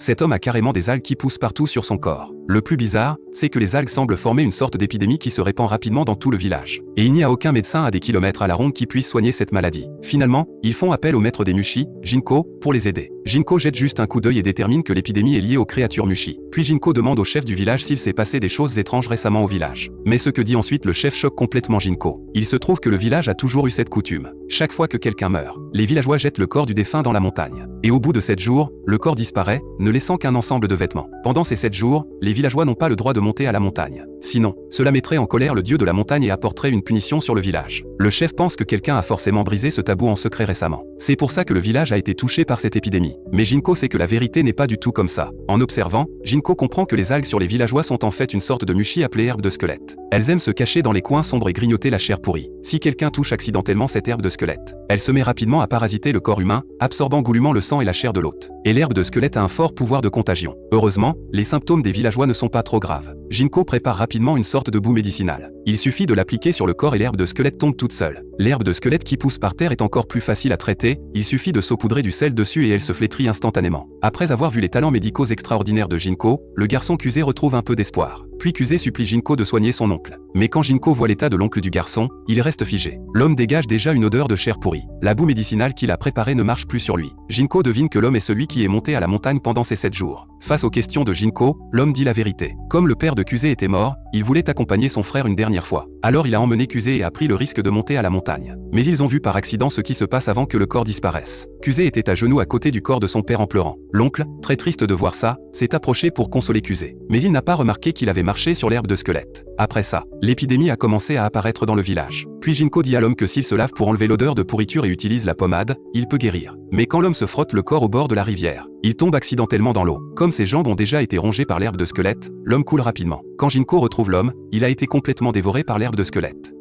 Cet homme a carrément des algues qui poussent partout sur son corps. Le plus bizarre, c'est que les algues semblent former une sorte d'épidémie qui se répand rapidement dans tout le village. Et il n'y a aucun médecin à des kilomètres à la ronde qui puisse soigner cette maladie. Finalement, ils font appel au maître des Mushi, Jinko, pour les aider. Jinko jette juste un coup d'œil et détermine que l'épidémie est liée aux créatures Mushi. Puis Jinko demande au chef du village s'il s'est passé des choses étranges récemment au village. Mais ce que dit ensuite le chef choque complètement Jinko. Il se trouve que le village a toujours eu cette coutume. Chaque fois que quelqu'un meurt, les villageois jettent le corps du défunt dans la montagne. Et au bout de 7 jours, le corps disparaît, ne laissant qu'un ensemble de vêtements. Pendant ces 7 jours, les villageois n'ont pas le droit de monter à la montagne. Sinon, cela mettrait en colère le dieu de la montagne et apporterait une punition sur le village. Le chef pense que quelqu'un a forcément brisé ce tabou en secret récemment. C'est pour ça que le village a été touché par cette épidémie. Mais Jinko sait que la vérité n'est pas du tout comme ça. En observant, Jinko comprend que les algues sur les villageois sont en fait une sorte de mushi appelée herbe de squelette. Elles aiment se cacher dans les coins sombres et grignoter la chair pourrie. Si quelqu'un touche accidentellement cette herbe de squelette, elle se met rapidement à parasiter le corps humain, absorbant goulûment le sang et la chair de l'hôte. Et l'herbe de squelette a un fort pouvoir de contagion. Heureusement, les symptômes des villageois ne sont pas trop graves. Jinko prépare rapidement une sorte de boue médicinale. Il suffit de l'appliquer sur le corps et l'herbe de squelette tombe toute seule. L'herbe de squelette qui pousse par terre est encore plus facile à traiter, il suffit de saupoudrer du sel dessus et elle se flétrit instantanément. Après avoir vu les talents médicaux extraordinaires de Jinko, le garçon Kusé retrouve un peu d'espoir. Puis Kusé supplie Jinko de soigner son oncle. Mais quand Jinko voit l'état de l'oncle du garçon, il reste figé. L'homme dégage déjà une odeur de chair pourrie. La boue médicinale qu'il a préparée ne marche plus sur lui. Jinko devine que l'homme est celui qui est monté à la montagne pendant ces 7 jours. Face aux questions de Jinko, l'homme dit la vérité. Comme le père de Kusé était mort, il voulait accompagner son frère une dernière fois. Alors il a emmené Kusé et a pris le risque de monter à la montagne. Mais ils ont vu par accident ce qui se passe avant que le corps disparaisse. Kusé était à genoux à côté du corps de son père en pleurant. L'oncle, très triste de voir ça, s'est approché pour consoler Kusé. Mais il n'a pas remarqué qu'il avait marché sur l'herbe de squelette. Après ça, l'épidémie a commencé à apparaître dans le village. Puis Jinko dit à l'homme que s'il se lave pour enlever l'odeur de pourriture et utilise la pommade, il peut guérir. Mais quand l'homme se frotte le corps au bord de la rivière, il tombe accidentellement dans l'eau. Comme ses jambes ont déjà été rongées par l'herbe de squelette, l'homme coule rapidement. Quand Jinko retrouve l'homme, il a été complètement dévoré par l'herbe de squelette.